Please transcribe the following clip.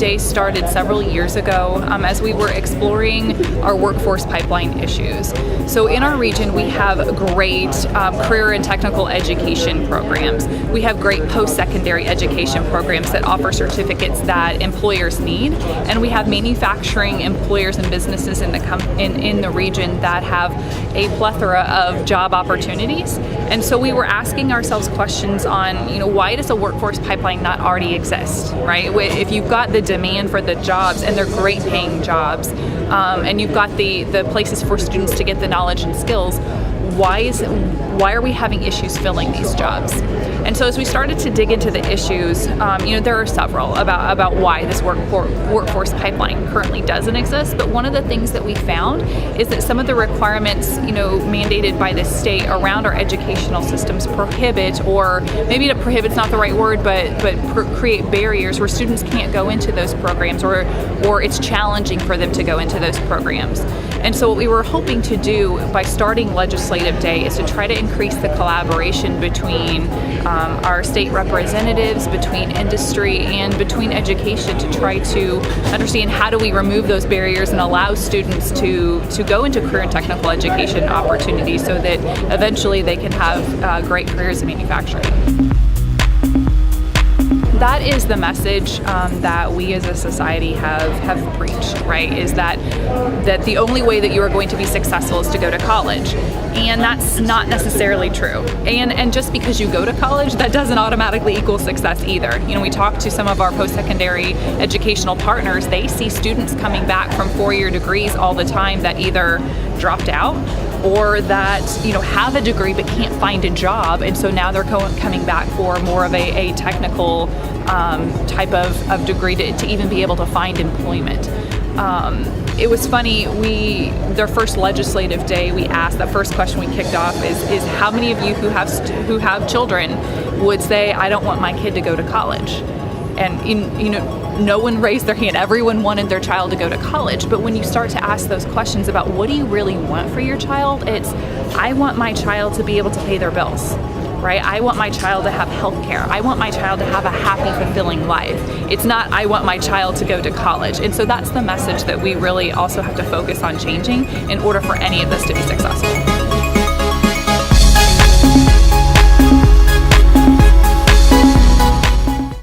Day started several years ago as we were exploring our workforce pipeline issues. So in our region, we have great career and technical education programs. We have great post-secondary education programs that offer certificates that employers need, and we have manufacturing employers and businesses in the region that have a plethora of job opportunities. And so we were asking ourselves questions on, why does a workforce pipeline not already exist, right? If you've got the demand for the jobs and they're great paying jobs, and you've got the places for students to get the knowledge and skills, why are we having issues filling these jobs? And so as we started to dig into the issues, there are several about why this workforce pipeline currently doesn't exist. But one of the things that we found is that some of the requirements, mandated by the state around our educational systems prohibit, or maybe prohibit's not the right word, but create barriers where students can't go into those programs, or it's challenging for them to go into those programs. And so what we were hoping to do by starting Legislative Day is to try to increase the collaboration between our state representatives, between industry, and between education to try to understand how do we remove those barriers and allow students to go into career and technical education opportunities so that eventually they can have great careers in manufacturing. That is the message that we as a society have preached, right? Is that the only way that you are going to be successful is to go to college. And that's not necessarily true. And just because you go to college, that doesn't automatically equal success either. We talk to some of our post-secondary educational partners, they see students coming back from four-year degrees all the time that either dropped out or that have a degree but can't find a job, and so now they're coming back for more of a technical type of degree to even be able to find employment. It was funny, their first Legislative Day, we asked, that first question we kicked off is how many of you who have children would say, I don't want my kid to go to college? And no one raised their hand. Everyone wanted their child to go to college. But when you start to ask those questions about what do you really want for your child, it's, I want my child to be able to pay their bills, right? I want my child to have health care. I want my child to have a happy, fulfilling life. It's not, I want my child to go to college. And so that's the message that we really also have to focus on changing in order for any of this to be successful.